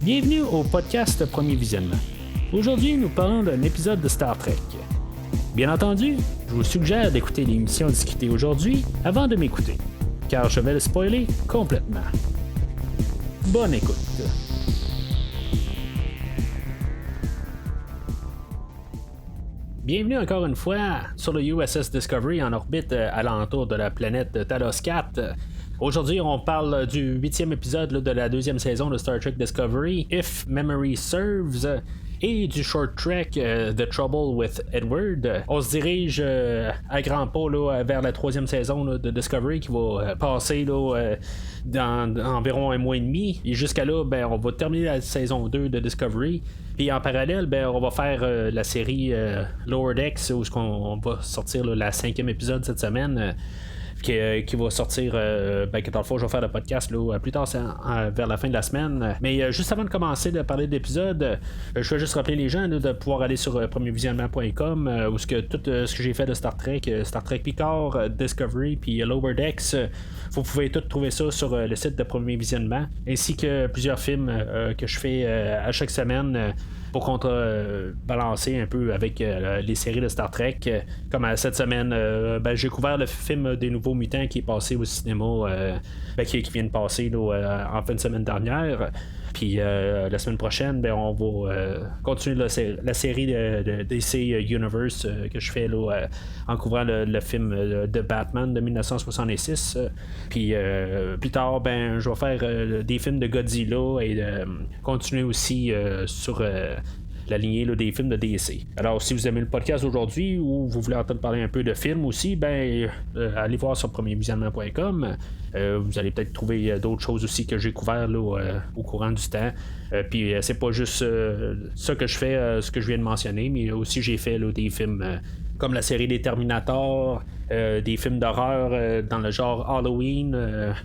Bienvenue au podcast Premier Visionnement. Aujourd'hui, nous parlons d'un épisode de Star Trek. Bien entendu, je vous suggère d'écouter l'émission discutée aujourd'hui avant de m'écouter, car je vais le spoiler complètement. Bonne écoute. Bienvenue encore une fois sur le USS Discovery en orbite alentour de la planète Talos 4. Aujourd'hui, on parle du 8e épisode de la 2e saison de Star Trek Discovery, If Memory Serves, et du short trek The Trouble with Edward. On se dirige à grands pas vers la 3e saison de Discovery qui va passer dans environ un mois et demi. Et jusqu'à là, on va terminer la saison 2 de Discovery. Puis en parallèle, on va faire la série Lower Decks où on va sortir la 5e épisode cette semaine. Qui va sortir, que dans le fond, je vais faire le podcast plus tard vers la fin de la semaine. Mais juste avant de commencer de parler de l'épisode, je vais juste rappeler les gens de pouvoir aller sur premiervisionnement.com où tout ce que j'ai fait de Star Trek Picard, Discovery puis Lower Decks, vous pouvez tout trouver ça sur le site de Premier Visionnement, ainsi que plusieurs films que je fais à chaque semaine pour contrebalancer un peu avec les séries de Star Trek. Comme cette semaine, j'ai couvert le film des Nouveaux Mutants qui est passé au cinéma, qui vient de passer en fin de semaine dernière. Puis la semaine prochaine, on va continuer la série de DC Universe que je fais en couvrant le film de Batman de 1966. Puis plus tard, je vais faire des films de Godzilla et continuer aussi sur la lignée des films de DC. Alors, si vous aimez le podcast aujourd'hui ou vous voulez entendre parler un peu de films aussi, allez voir sur premiervisionnement.com. Vous allez peut-être trouver d'autres choses aussi que j'ai couvert au courant du temps. Puis c'est pas juste ça que je fais, ce que je viens de mentionner, mais aussi j'ai fait des films comme la série des Terminator, des films d'horreur dans le genre Halloween,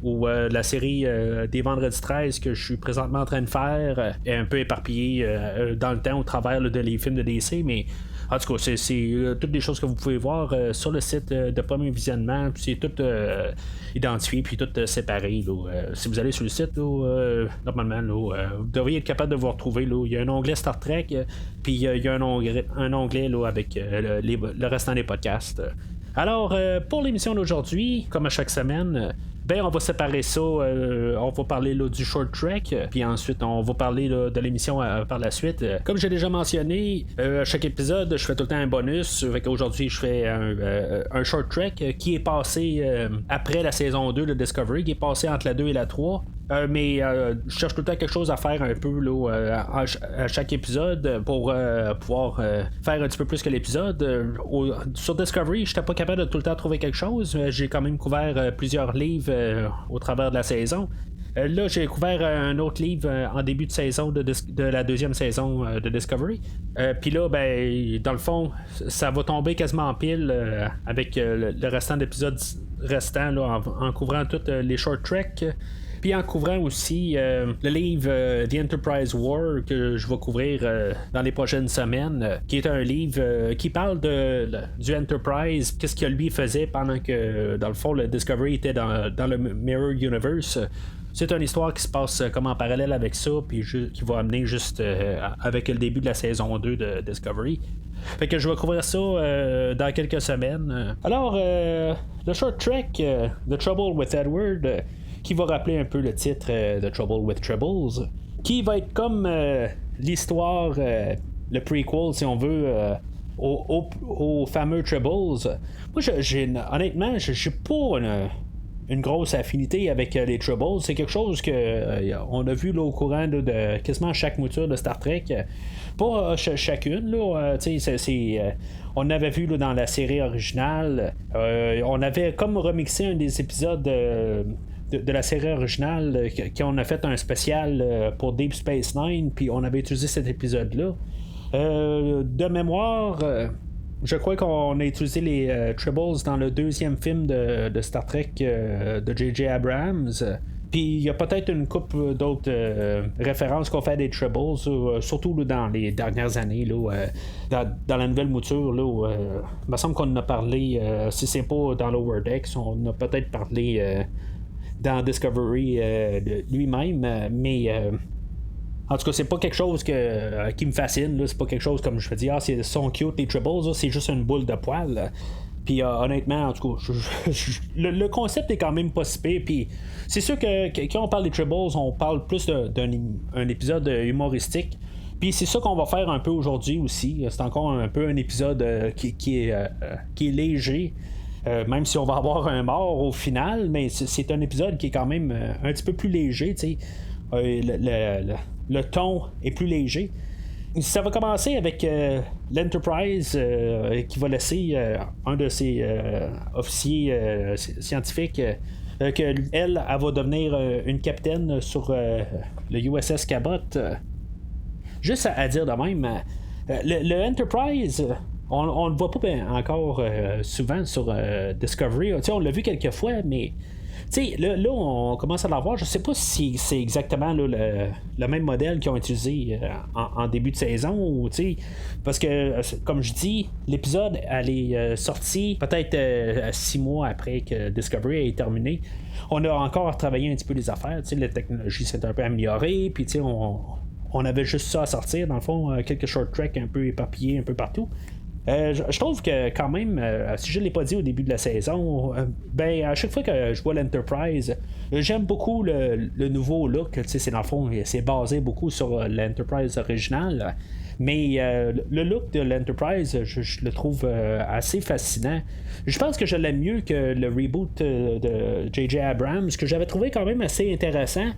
ou la série des Vendredis 13 que je suis présentement en train de faire, est un peu éparpillée dans le temps au travers les films de DC, mais en tout cas, c'est toutes des choses que vous pouvez voir sur le site de Premier Visionnement. C'est tout identifié puis tout séparé. Si vous allez sur le site, normalement, vous devriez être capable de vous retrouver. Il y a un onglet Star Trek, puis il y a un onglet avec le restant des podcasts. Alors, pour l'émission d'aujourd'hui, comme à chaque semaine, on va séparer ça. On va parler du short trek, puis ensuite on va parler de l'émission par la suite. Comme j'ai déjà mentionné, à chaque épisode, je fais tout le temps un bonus. Aujourd'hui, je fais un short trek qui est passé après la saison 2 de Discovery, qui est passé entre la 2 et la 3. Mais je cherche tout le temps quelque chose à faire un peu à chaque épisode pour pouvoir faire un petit peu plus que l'épisode. Sur Discovery, je n'étais pas capable de tout le temps trouver quelque chose. J'ai quand même couvert plusieurs livres au travers de la saison. Là, j'ai couvert un autre livre en début de saison de la 2e saison de Discovery. Puis là, dans le fond, ça va tomber quasiment en pile avec le restant d'épisodes restants en couvrant tous les short treks. Puis en couvrant aussi le livre The Enterprise War que je vais couvrir dans les prochaines semaines, qui est un livre qui parle du Enterprise, qu'est-ce que lui faisait pendant que, dans le fond, le Discovery était dans le Mirror Universe. C'est une histoire qui se passe comme en parallèle avec ça, puis qui va amener juste avec le début de la saison 2 de Discovery. Fait que je vais couvrir ça dans quelques semaines. Alors, le short trek, The Trouble with Edward, qui va rappeler un peu le titre The Trouble with Tribbles, qui va être comme l'histoire, le prequel, si on veut, au fameux Tribbles. Moi, honnêtement, j'ai pas une grosse affinité avec les Tribbles. C'est quelque chose que on a vu au courant de quasiment chaque mouture de Star Trek. Pas chacune, on avait vu dans la série originale. On avait comme remixé un des épisodes de la série originale, qu'on a fait un spécial pour Deep Space Nine, puis on avait utilisé cet épisode-là. De mémoire, je crois qu'on a utilisé les Tribbles dans le 2e film de Star Trek de J.J. Abrams. Puis il y a peut-être une couple d'autres références qu'on fait des Tribbles, surtout dans les dernières années, dans la nouvelle mouture. Il me semble qu'on en a parlé, si c'est pas dans Lower Decks, on a peut-être parlé dans Discovery lui-même, mais En tout cas, c'est pas quelque chose qui me fascine. Là. C'est pas quelque chose comme je me dis, c'est sont cute les Tribbles, là, c'est juste une boule de poil. Puis honnêtement, en tout cas, le concept est quand même pas si pire. Puis c'est sûr que quand on parle des Tribbles, on parle plus d'un épisode humoristique. Puis c'est ça qu'on va faire un peu aujourd'hui aussi. C'est encore un peu un épisode qui est léger. Même si on va avoir un mort au final, mais c'est un épisode qui est quand même un petit peu plus léger. Le ton est plus léger. Ça va commencer avec l'Enterprise qui va laisser un de ses officiers scientifiques que elle va devenir une capitaine sur le USS Cabot. Juste à dire de même, le Enterprise, on le voit pas encore souvent sur Discovery. On l'a vu quelques fois, mais là, on commence à l'avoir. Je sais pas si c'est exactement là, le même modèle qu'ils ont utilisé en début de saison. Ou, parce que, comme je dis, l'épisode elle est sorti peut-être 6 mois après que Discovery ait terminé. On a encore travaillé un petit peu les affaires. La technologie s'est un peu améliorée. Puis on avait juste ça à sortir. Dans le fond, quelques short tracks un peu éparpillés un peu partout. Je trouve que quand même, si je ne l'ai pas dit au début de la saison, à chaque fois que je vois l'Enterprise, j'aime beaucoup le nouveau look. C'est dans le fond, c'est basé beaucoup sur l'Enterprise originale. Mais le look de l'Enterprise, je le trouve assez fascinant. Je pense que je l'aime mieux que le reboot de J.J. Abrams, que j'avais trouvé quand même assez intéressant.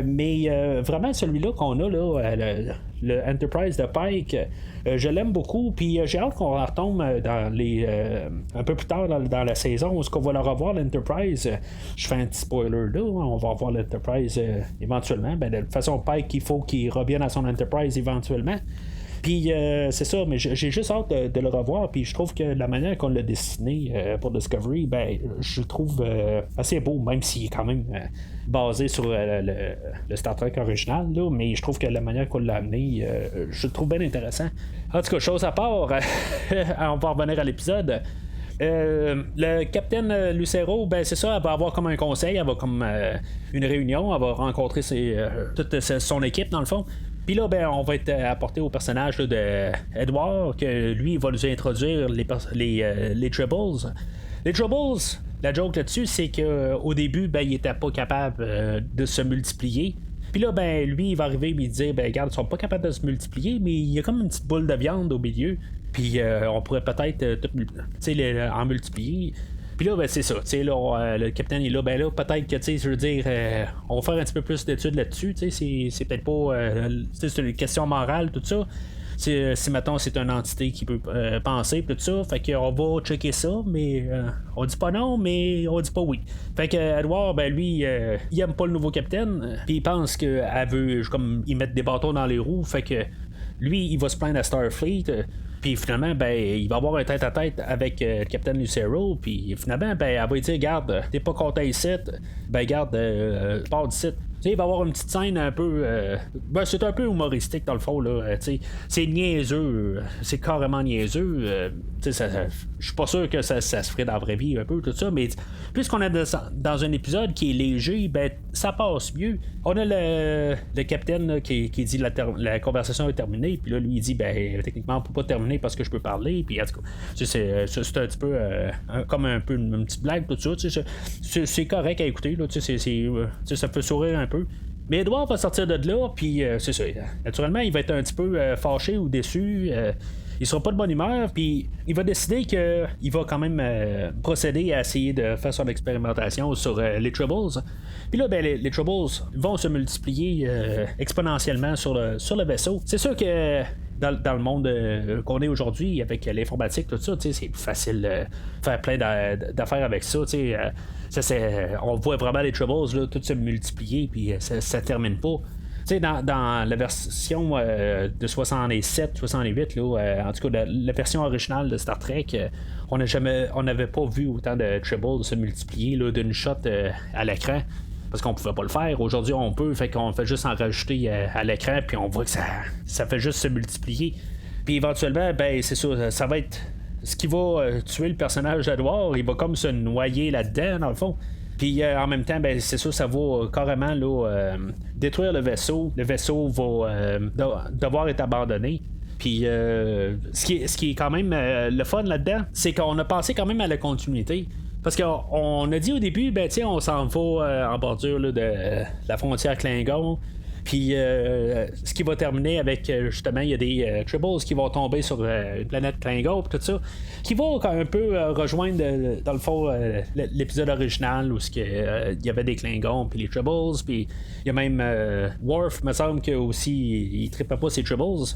Mais vraiment celui-là qu'on a là, le Enterprise de Pike, je l'aime beaucoup. Puis j'ai hâte qu'on retombe dans les un peu plus tard dans la saison où est-ce qu'on va le revoir l'Enterprise. Je fais un petit spoiler là, on va revoir l'Enterprise éventuellement. De toute façon, Pike il faut qu'il revienne à son Enterprise éventuellement. Puis c'est ça, mais j'ai juste hâte de le revoir. Puis je trouve que la manière qu'on l'a dessiné pour Discovery, je le trouve assez beau, même s'il est quand même basé sur le Star Trek original. Là, mais je trouve que la manière qu'on l'a amené, je le trouve bien intéressant. En tout cas, chose à part, on va revenir à l'épisode. Le capitaine Lucero, c'est ça, elle va avoir comme un conseil, elle va comme une réunion, elle va rencontrer toute son équipe dans le fond. Puis là, on va être apporté au personnage là, de Edward, que lui, il va nous introduire les Tribbles. Les Tribbles, la joke là-dessus, c'est qu'au début, il était pas capable de se multiplier. Puis là, lui, il va arriver et il dire, regarde, ils sont pas capables de se multiplier, mais il y a comme une petite boule de viande au milieu. Puis on pourrait peut-être en multiplier. Puis là, c'est ça. Le capitaine est là. Peut-être que, je veux dire, on va faire un petit peu plus d'études là-dessus. C'est peut-être pas. C'est une question morale, tout ça. Si mettons c'est une entité qui peut penser tout ça, fait qu'on va checker ça, mais on dit pas non, mais on dit pas oui. Fait que Edward, lui, il aime pas le nouveau capitaine, puis il pense qu'elle veut comme y mettre des bâtons dans les roues, fait que lui, il va se plaindre à Starfleet. Puis finalement, il va avoir un tête-à-tête avec le capitaine Lucero. Puis finalement, elle va lui dire, garde, t'es pas content ici, garde, pars d'ici. Il va y avoir une petite scène un peu. C'est un peu humoristique dans le fond. Là, c'est niaiseux. C'est carrément niaiseux. Je suis pas sûr que ça se ferait dans la vraie vie un peu, tout ça. Mais puisqu'on est dans un épisode qui est léger, ça passe mieux. On a le capitaine là, qui dit la conversation est terminée. Puis là, lui, il dit techniquement, on peut pas terminer parce que je peux parler. Puis en tout cas, c'est un petit peu comme un peu une petite blague, tout ça. C'est correct à écouter. Là, ça peut sourire un peu. Mais Edward va sortir de là, puis c'est ça. Naturellement, il va être un petit peu fâché ou déçu. Il sera pas de bonne humeur, puis il va décider qu'il va quand même procéder à essayer de faire son expérimentation sur les Tribbles. Puis là, les Tribbles vont se multiplier exponentiellement sur le vaisseau. C'est sûr que dans le monde qu'on est aujourd'hui, avec l'informatique, tout ça, c'est plus facile de faire plein d'affaires avec ça. On voit vraiment les Tribbles là, tout se multiplier, puis ça termine pas. Dans la version de 67, 68, là, en tout cas la version originale de Star Trek, on n'avait pas vu autant de Tribbles se multiplier là, d'une shot à l'écran. Parce qu'on pouvait pas le faire. Aujourd'hui, on peut, fait qu'on fait juste en rajouter à l'écran, puis on voit que ça fait juste se multiplier. Puis éventuellement, c'est sûr, ça va être ce qui va tuer le personnage d'Edward. Il va comme se noyer là-dedans, dans le fond. Puis en même temps, ben, c'est sûr, ça va carrément là, détruire le vaisseau. Le vaisseau va devoir être abandonné. Puis ce qui est quand même le fun là-dedans, c'est qu'on a pensé quand même à la continuité. Parce qu'on a dit au début, ben tiens, on s'en va en bordure là, de la frontière Klingon. Puis ce qui va terminer avec justement, il y a des Tribbles qui vont tomber sur une planète Klingon et tout ça, qui va un peu rejoindre dans le fond l'épisode original où il y avait des Klingons puis les Tribbles, puis il y a même Worf, me semble que aussi il trippait pas ces Tribbles.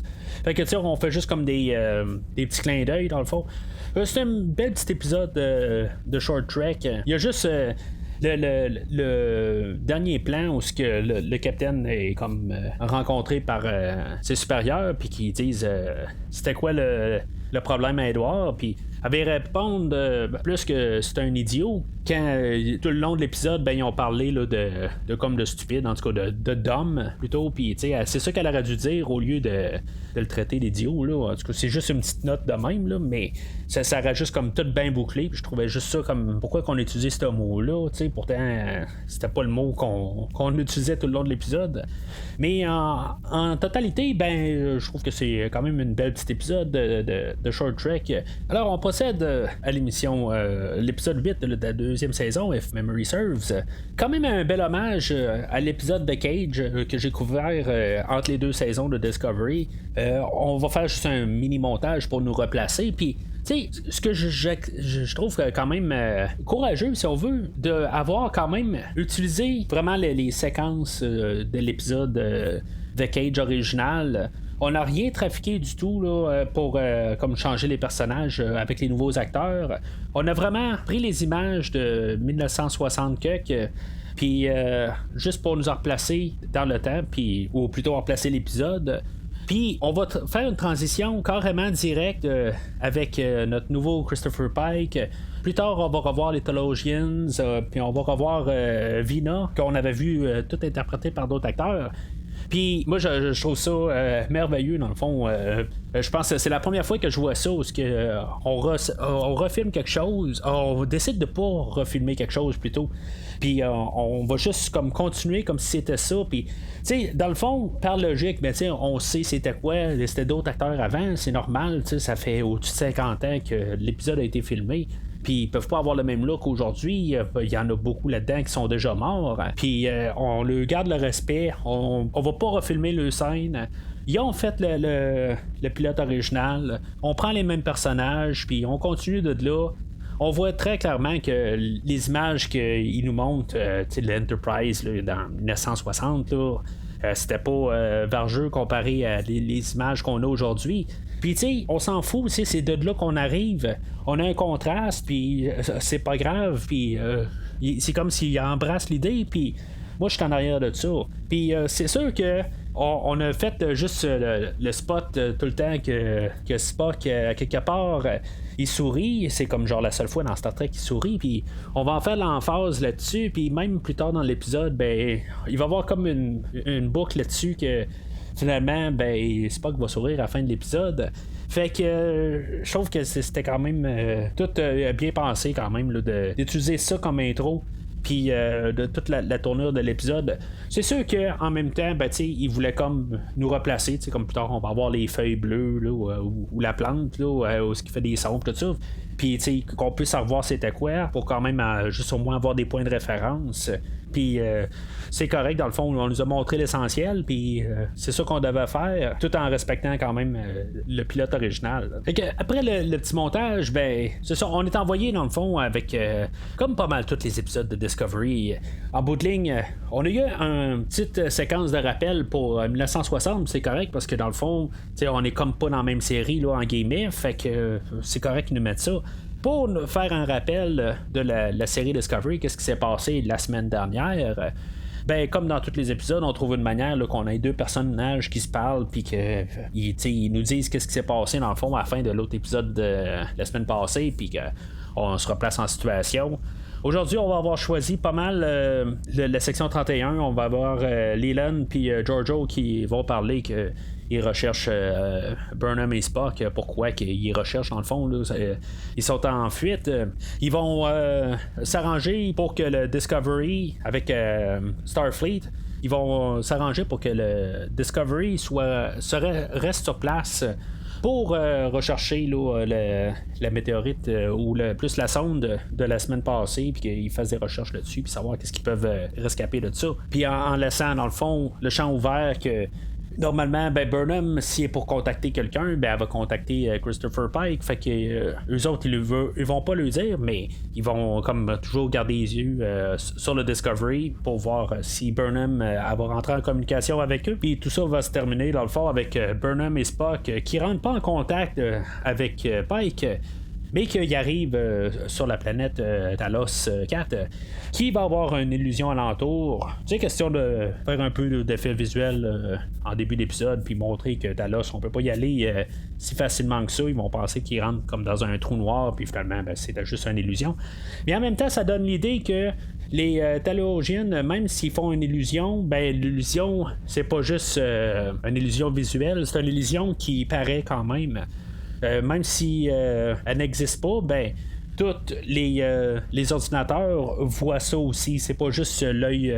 Fait que tu sais, on fait juste comme des petits clins d'œil dans le fond. C'est un bel petit épisode de Short Trek. Il y a juste le dernier plan où le capitaine est comme rencontré par ses supérieurs puis qui disent c'était quoi le problème à Edward, puis avait répondre plus que c'est un idiot quand tout le long de l'épisode ben ils ont parlé là, de comme de stupide, en tout cas de dumb plutôt, puis c'est ça qu'elle aurait dû dire au lieu de le traiter d'idiot là. En tout cas c'est juste une petite note de même là, mais ça aurait juste comme tout bien bouclé, puis je trouvais juste ça comme pourquoi qu'on utilisait ce mot là, pourtant c'était pas le mot qu'on utilisait tout le long de l'épisode, mais en totalité ben je trouve que c'est quand même une belle petite épisode de Short Trek. Alors on procède à l'émission l'épisode 8 de la deuxième saison, If Memory Serves. Quand même un bel hommage à l'épisode de Cage que j'ai couvert entre les deux saisons de Discovery. On va faire juste un mini montage pour nous replacer, puis tu sais, ce que je trouve quand même courageux, si on veut, d'avoir quand même utilisé vraiment les séquences de l'épisode The Cage original. On n'a rien trafiqué du tout là, pour comme changer les personnages avec les nouveaux acteurs. On a vraiment pris les images de 1960 quelques, puis juste pour nous en replacer dans le temps, puis ou plutôt replacer l'épisode. Puis on va faire une transition carrément directe avec notre nouveau Christopher Pike. Plus tard, on va revoir les Tolosians, puis on va revoir Vina, qu'on avait vu tout interprété par d'autres acteurs. Puis moi, je trouve ça merveilleux, dans le fond. Je pense que c'est la première fois que je vois ça, où on refilme quelque chose, on décide de pas refilmer quelque chose plutôt. Puis on va juste comme continuer comme si c'était ça. Puis, tu sais, dans le fond, par logique, ben, on sait c'était quoi. C'était d'autres acteurs avant, c'est normal. Ça fait au-dessus de 50 ans que l'épisode a été filmé. Puis ils peuvent pas avoir le même look aujourd'hui. Il y en a beaucoup là-dedans qui sont déjà morts. Puis on leur garde le respect. On va pas refilmer le scène. Ils ont fait le pilote original. On prend les mêmes personnages. Puis on continue de là. On voit très clairement que les images qu'ils nous montrent de l'Enterprise là, dans 1960, là, c'était pas vergeux comparé à les images qu'on a aujourd'hui. Puis tu sais, on s'en fout aussi, c'est de là qu'on arrive. On a un contraste, puis c'est pas grave, puis c'est comme s'il embrasse l'idée, puis moi je suis en arrière de ça. Puis c'est sûr que on a fait juste le spot tout le temps que Spock quelque part il sourit, c'est comme genre la seule fois dans Star Trek qu'il sourit, puis on va en faire l'emphase là-dessus, puis même plus tard dans l'épisode, ben il va y avoir comme une boucle là-dessus que finalement, ben Spock va sourire à la fin de l'épisode. Fait que je trouve que c'était quand même tout bien pensé quand même là, d'utiliser ça comme intro. Puis de toute la tournure de l'épisode. C'est sûr qu'en même temps, ben, il voulait comme nous replacer, comme plus tard on va avoir les feuilles bleues là, ou la plante là, où ce qui fait des sons, tout ça. Puis qu'on puisse revoir c'était quoi pour quand même juste au moins avoir des points de référence. Puis c'est correct, dans le fond, on nous a montré l'essentiel, puis c'est ça qu'on devait faire, tout en respectant quand même le pilote original. Fait que, après le petit montage, ben c'est ça, on est envoyé dans le fond avec comme pas mal tous les épisodes de Discovery. En bout de ligne, on a eu une petite séquence de rappel pour 1960, c'est correct parce que dans le fond, on est comme pas dans la même série là, en guillemets, fait que c'est correct qu'ils nous mettent ça. Pour nous faire un rappel de la série Discovery, qu'est-ce qui s'est passé la semaine dernière? Ben, comme dans tous les épisodes, on trouve une manière là, qu'on ait deux personnages qui se parlent puis qu'ils nous disent qu'est-ce qui s'est passé dans le fond à la fin de l'autre épisode de la semaine passée, puis qu'on se replace en situation. Aujourd'hui, on va avoir choisi pas mal la section 31. On va avoir Leland puis Giorgio qui vont parler que ils recherchent Burnham et Spock. Pourquoi qu'ils recherchent dans le fond là, ils sont en fuite. Ils vont s'arranger pour que le Discovery avec Starfleet, ils vont s'arranger pour que le Discovery reste sur place pour rechercher là, la météorite ou plus la sonde de la semaine passée, puis qu'ils fassent des recherches là-dessus, puis savoir qu'est-ce qu'ils peuvent rescaper de ça. Puis en laissant dans le fond le champ ouvert que normalement, Burnham, s'il est pour contacter quelqu'un, elle va contacter Christopher Pike. Fait que eux autres, ils vont pas le dire, mais ils vont comme toujours garder les yeux sur le Discovery pour voir si Burnham elle va rentrer en communication avec eux. Puis tout ça va se terminer dans le fond avec Burnham et Spock qui rentrent pas en contact avec Pike, mais qu'il arrive sur la planète Talos 4, qui va avoir une illusion alentour. C'est question de faire un peu d'effet visuel en début d'épisode, puis montrer que Talos, on peut pas y aller si facilement que ça. Ils vont penser qu'ils rentrent comme dans un trou noir, puis finalement, c'est juste une illusion. Mais en même temps, ça donne l'idée que les Talosiens, même s'ils font une illusion, l'illusion, c'est pas juste une illusion visuelle, c'est une illusion qui paraît quand même. Même si elle n'existe pas, tous les ordinateurs voient ça aussi. C'est pas juste l'œil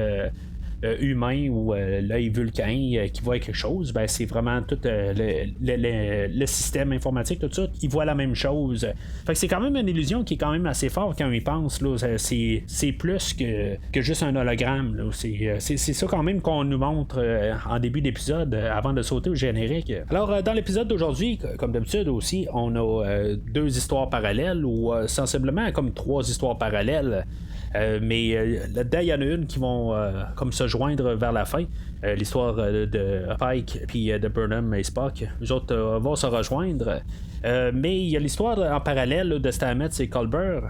humain ou l'œil vulcain qui voit quelque chose. C'est vraiment tout le système informatique, tout ça, qui voit la même chose. Fait que c'est quand même une illusion qui est quand même assez forte quand on y pense. Là. C'est plus que juste un hologramme. Là. C'est ça quand même qu'on nous montre en début d'épisode avant de sauter au générique. Alors dans l'épisode d'aujourd'hui, comme d'habitude aussi, on a deux histoires parallèles ou sensiblement comme trois histoires parallèles. Mais là-dedans, il y en a une qui vont comme se joindre vers la fin. L'histoire de Pike puis de Burnham et Spock. Les autres vont se rejoindre. Mais il y a l'histoire en parallèle là, de Stamets et Culber.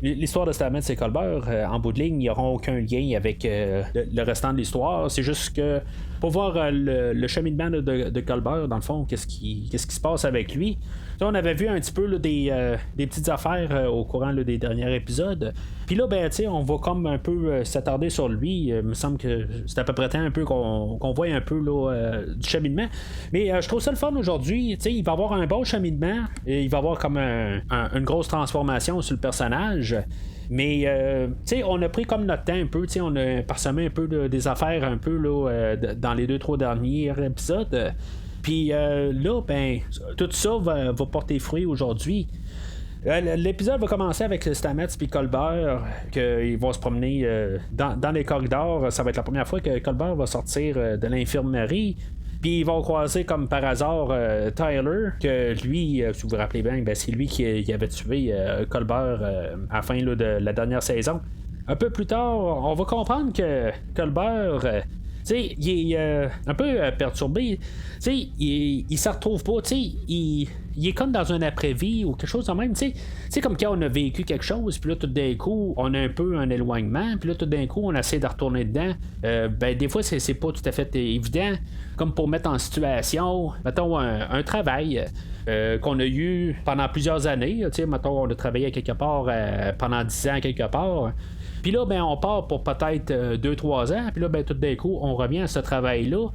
L'histoire de Stamets et Culber, en bout de ligne, ils n'auront aucun lien avec le restant de l'histoire. C'est juste que pour voir le cheminement de Culber, dans le fond, qu'est-ce qui se passe avec lui. Là, on avait vu un petit peu là, des petites affaires au courant là, des derniers épisodes. Puis là, on va comme un peu s'attarder sur lui. Il me semble que c'est à peu près temps un peu qu'on voit un peu là, du cheminement. Mais je trouve ça le fun aujourd'hui. Il va avoir un bon cheminement. Et il va avoir comme une grosse transformation sur le personnage. Mais on a pris comme notre temps un peu, on a parsemé un peu des affaires un peu là, dans les 2-3 derniers épisodes. Puis là, tout ça va porter fruit aujourd'hui. L'épisode va commencer avec Stamets et Culber, qu'ils vont se promener dans les corridors. Ça va être la première fois que Culber va sortir de l'infirmerie. Puis ils vont croiser comme par hasard Tyler, que lui, si vous vous rappelez bien, c'est lui qui avait tué Culber à la fin là, de la dernière saison. Un peu plus tard, on va comprendre que Culber... il est un peu perturbé. Il se retrouve pas. Il est comme dans un après-vie ou quelque chose de même. C'est comme quand on a vécu quelque chose, puis là, tout d'un coup, on a un peu un éloignement, puis là, tout d'un coup, on essaie de retourner dedans. Des fois, c'est pas tout à fait évident. Comme pour mettre en situation, mettons, un travail qu'on a eu pendant plusieurs années. Mettons, on a travaillé quelque part pendant 10 ans, quelque part. Puis là, on part pour peut-être 2-3 ans, puis là, tout d'un coup, on revient à ce travail-là.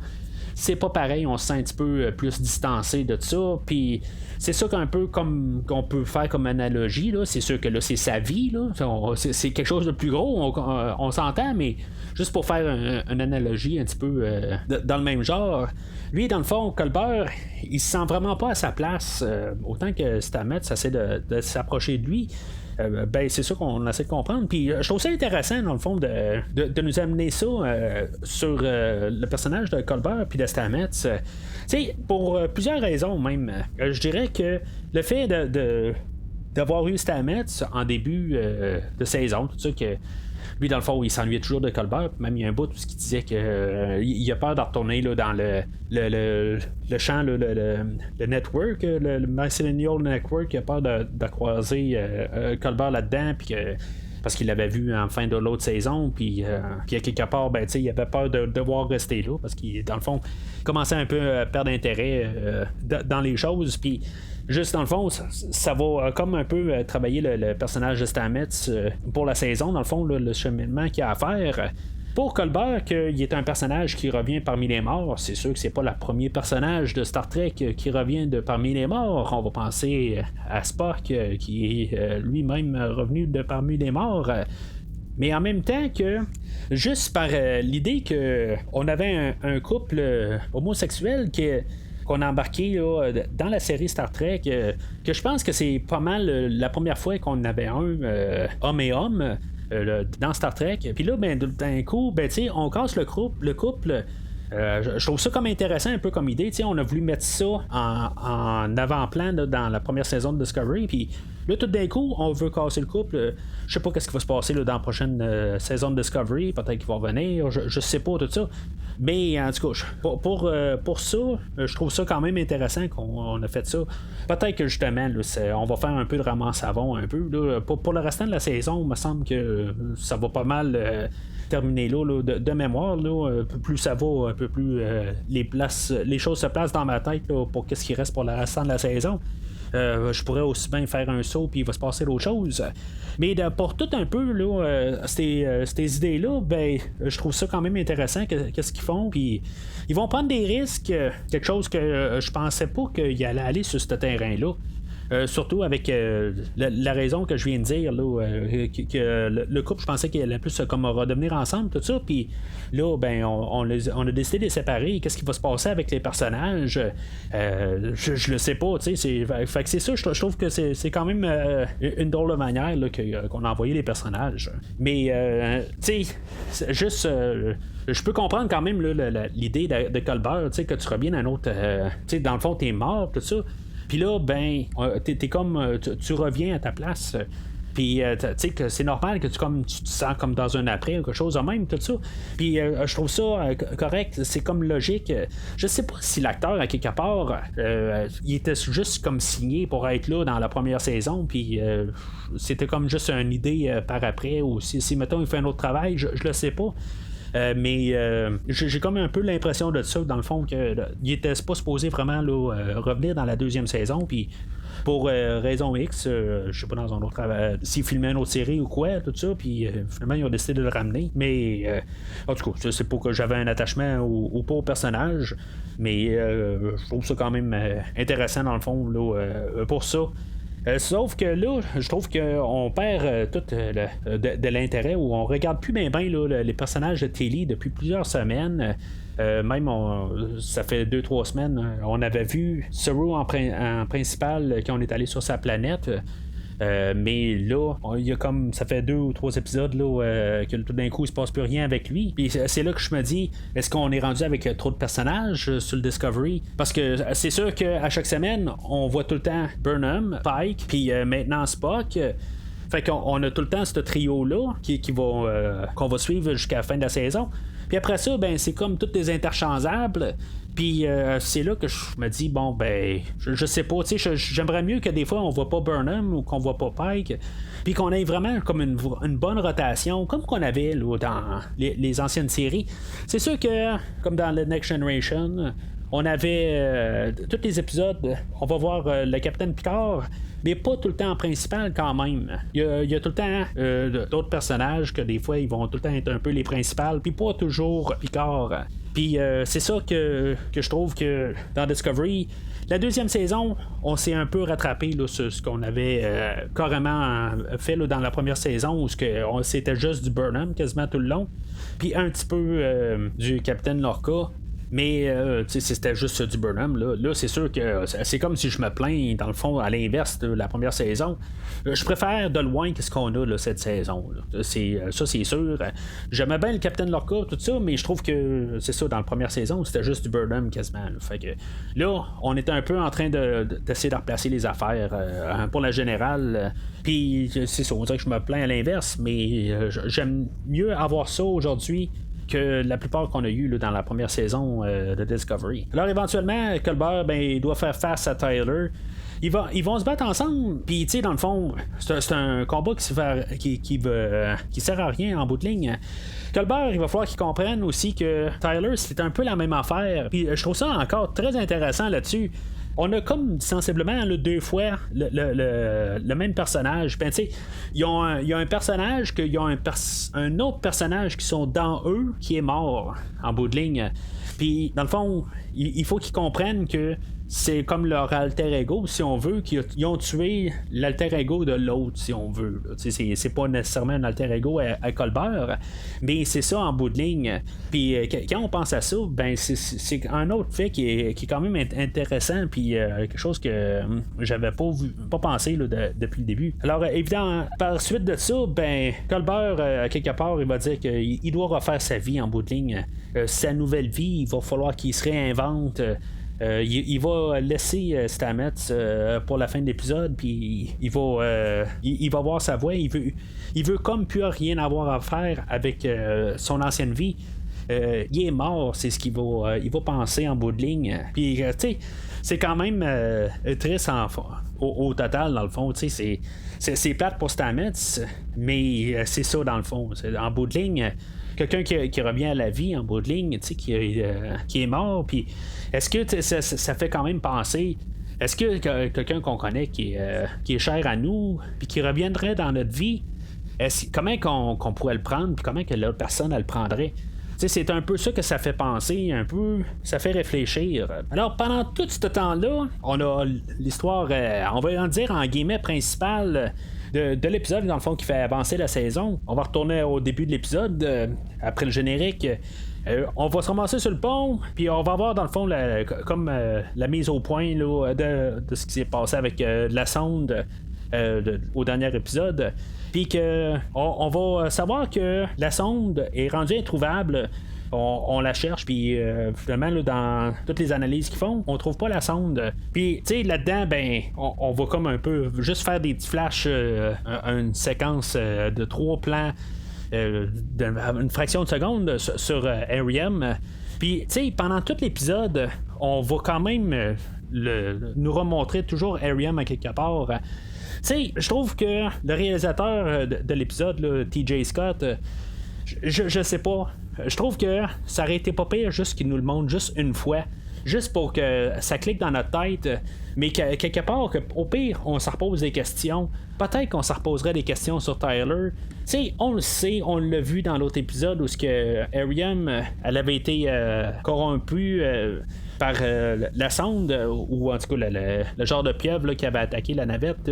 C'est pas pareil, on se sent un petit peu plus distancé de ça, puis c'est ça qu'un peu comme qu'on peut faire comme analogie, là. C'est sûr que là, c'est sa vie, là. C'est quelque chose de plus gros, on s'entend, mais juste pour faire une analogie un petit peu dans le même genre. Lui, dans le fond, Culber, il se sent vraiment pas à sa place, autant que Stamets essaie de s'approcher de lui. C'est ça qu'on essaie de comprendre. Puis je trouve ça intéressant, dans le fond, de nous amener ça sur le personnage de Culber puis de Stamets. Pour plusieurs raisons même. Je dirais que le fait d'avoir eu Stamets en début de saison, tout ça, que lui, dans le fond, il s'ennuyait toujours de Culber. Même il y a un bout qui disait qu'il a peur de retourner là, dans le champ, là, le network, le Mycelial Network. Il a peur de croiser Culber là-dedans. Puis parce qu'il l'avait vu en fin de l'autre saison, puis à quelque part, il avait peur de devoir rester là, parce qu'il, dans le fond, commençait un peu à perdre intérêt dans les choses. Puis Juste dans le fond, ça va comme un peu travailler le personnage de Stamets pour la saison, dans le fond, le cheminement qu'il y a à faire. Pour Culber, qu'il est un personnage qui revient parmi les morts, c'est sûr que c'est pas le premier personnage de Star Trek qui revient de parmi les morts. On va penser à Spock qui est lui-même revenu de parmi les morts. Mais en même temps que, juste par l'idée qu'on avait un couple homosexuel qu'on a embarqué là, dans la série Star Trek, que je pense que c'est pas mal la première fois qu'on avait un homme et homme. Dans Star Trek. Puis là, ben, d'un coup, ben, on casse le couple. Je trouve ça comme intéressant, un peu comme idée. On a voulu mettre ça en avant-plan là, dans la première saison de Discovery. Puis là, tout d'un coup, on veut casser le couple. Je sais pas ce qui va se passer là, dans la prochaine saison de Discovery. Peut-être qu'il va revenir. Je sais pas tout ça. Mais en tout cas, pour ça, je trouve ça quand même intéressant qu'on a fait ça. Peut-être que justement, là, on va faire un peu de ramasse-savon un peu. Là. Pour le restant de la saison, il me semble que ça va pas mal terminer là, de mémoire. Là, plus ça va, un peu plus les choses se placent dans ma tête là, pour qu'est-ce qui reste pour le restant de la saison. Je pourrais aussi bien faire un saut puis il va se passer d'autres choses. Mais pour tout un peu là, ces idées-là, ben je trouve ça quand même intéressant qu'est-ce qu'ils font. Puis ils vont prendre des risques, quelque chose que je pensais pas qu'ils allaient aller sur ce terrain-là. Surtout avec la raison que je viens de dire, là, que le couple, je pensais qu'il allait plus comme redevenir ensemble, tout ça. Puis là, ben, on a décidé de les séparer. Qu'est-ce qui va se passer avec les personnages? Je le sais pas, tu sais. Fait que c'est ça, je trouve que c'est quand même une drôle de manière là, qu'on a envoyé les personnages. Mais, tu sais, juste. Je peux comprendre quand même là, l'idée de Culber, tu sais, que tu reviennes à un autre. Tu sais, dans le fond, t'es mort, tout ça. Puis là, ben, t'es comme. Tu reviens à ta place. Puis, tu sais, que c'est normal que tu te sens comme dans un après ou quelque chose de même, tout ça. Puis, je trouve ça correct. C'est comme logique. Je sais pas si l'acteur, à quelque part, il était juste comme signé pour être là dans la première saison. Puis, c'était comme juste une idée par après. Ou si mettons, il fait un autre travail, je le sais pas. Mais j'ai comme un peu l'impression de ça, dans le fond, qu'il était pas supposé vraiment là, revenir dans la deuxième saison, puis pour raison X, je sais pas, dans un autre s'ils filmaient une autre série ou quoi, tout ça, puis finalement ils ont décidé de le ramener. Mais en tout cas, c'est pas que j'avais un attachement au pauvre personnage, mais je trouve ça quand même intéressant dans le fond là, pour ça. Sauf que là, je trouve qu'on perd tout de l'intérêt, où on regarde plus bien les personnages de Tilly depuis plusieurs semaines. Même ça fait 2-3 semaines, on avait vu Saru en principal quand on est allé sur sa planète. Mais là, il y a comme ça fait 2 ou 3 épisodes là, que tout d'un coup il se passe plus rien avec lui. Puis c'est là que je me dis, est-ce qu'on est rendu avec trop de personnages sur le Discovery? Parce que c'est sûr qu'à chaque semaine, on voit tout le temps Burnham, Pike, puis maintenant Spock. Fait qu'on a tout le temps ce trio-là qu'on va suivre jusqu'à la fin de la saison. Puis après ça, ben c'est comme toutes des interchangeables. Puis c'est là que je me dis, bon, ben, je sais pas, tu sais, j'aimerais mieux que des fois on voit pas Burnham ou qu'on voit pas Pike, puis qu'on ait vraiment comme une bonne rotation, comme qu'on avait là, dans les anciennes séries. C'est sûr que, comme dans The Next Generation, on avait tous les épisodes, on va voir le Capitaine Picard, mais pas tout le temps en principal quand même. Il y a tout le temps d'autres personnages que des fois ils vont tout le temps être un peu les principales, puis pas toujours Picard. Puis c'est ça que je trouve que dans Discovery, la deuxième saison, on s'est un peu rattrapé là, sur ce qu'on avait carrément fait là, dans la première saison, où c'était juste du Burnham quasiment tout le long, puis un petit peu du Capitaine Lorca. Mais c'était juste du Burnham. Là, c'est sûr que c'est comme si je me plains, dans le fond, à l'inverse de la première saison. Je préfère de loin qu'est-ce qu'on a là, cette saison. Là. Ça, c'est sûr. J'aimais bien le Capitaine Lorca, tout ça, mais je trouve que c'est ça, dans la première saison, c'était juste du Burnham quasiment. Là. Fait que là, on était un peu en train d'essayer de replacer les affaires pour la générale. Puis c'est ça, on dirait que je me plains à l'inverse, mais j'aime mieux avoir ça aujourd'hui que la plupart qu'on a eu là, dans la première saison de Discovery. Alors éventuellement, Culber, ben, il doit faire face à Tyler. Ils vont se battre ensemble, puis tu sais, dans le fond, c'est un combat qui sert à rien en bout de ligne. Culber, il va falloir qu'il comprenne aussi que Tyler, c'est un peu la même affaire. Puis je trouve ça encore très intéressant là-dessus. on a comme sensiblement là, 2 fois le même personnage. Ben, il y a un personnage qu'il y a un autre personnage qui sont dans eux qui est mort en bout de ligne. Puis dans le fond, il faut qu'ils comprennent que c'est comme leur alter ego, si on veut, qu'ils ont tué l'alter ego de l'autre, si on veut. C'est pas nécessairement un alter ego à Colbert, mais c'est ça en bout de ligne. Puis quand on pense à ça, ben c'est un autre fait qui est quand même intéressant, puis quelque chose que j'avais pas pensé là, depuis le début. Alors évidemment, par suite de ça, ben Colbert, à quelque part, il va dire qu'il doit refaire sa vie en bout de ligne. Sa nouvelle vie, il va falloir qu'il se réinvente. Il va laisser Stamets pour la fin de l'épisode, puis il va voir sa voix. Il veut comme plus rien avoir à faire avec son ancienne vie. Il est mort, c'est ce qu'il va penser en bout de ligne. Puis, tu sais, c'est quand même triste au total, dans le fond. Tu sais, c'est plate pour Stamets, mais c'est ça, dans le fond. En bout de ligne, quelqu'un qui revient à la vie en bout de ligne, tu sais, qui est mort, puis est-ce que ça fait quand même penser, est-ce que quelqu'un qu'on connaît qui est cher à nous, puis qui reviendrait dans notre vie, comment qu'on pourrait le prendre, puis comment que l'autre personne elle le prendrait? T'sais, c'est un peu ça que ça fait penser, un peu, ça fait réfléchir. Alors, pendant tout ce temps-là, on a l'histoire, on va en dire en guillemets, principale de l'épisode, dans le fond, qui fait avancer la saison. On va retourner au début de l'épisode, après le générique. On va se ramasser sur le pont, puis on va voir dans le fond la mise au point là, de ce qui s'est passé avec la sonde au dernier épisode. Puis que on va savoir que la sonde est rendue introuvable. On la cherche, puis finalement, là, dans toutes les analyses qu'ils font, on trouve pas la sonde. Puis, tu sais, là-dedans, ben, on va comme un peu juste faire des petits flashs, une séquence de 3 plans, une fraction de seconde sur Ariam. Puis, tu sais, pendant tout l'épisode, on va quand même nous remontrer toujours Ariam à quelque part. Tu sais, je trouve que le réalisateur de l'épisode, là, TJ Scott, je sais pas. Je trouve que ça aurait été pas pire juste qu'il nous le montre juste une fois. Juste pour que ça clique dans notre tête. Mais quelque part, au pire, on s'en repose des questions. Peut-être qu'on s'en reposerait des questions sur Tyler. Tu sais, on le sait, on l'a vu dans l'autre épisode où Ariam, elle avait été corrompue par la sonde, ou en tout cas le genre de pieuvre là, qui avait attaqué la navette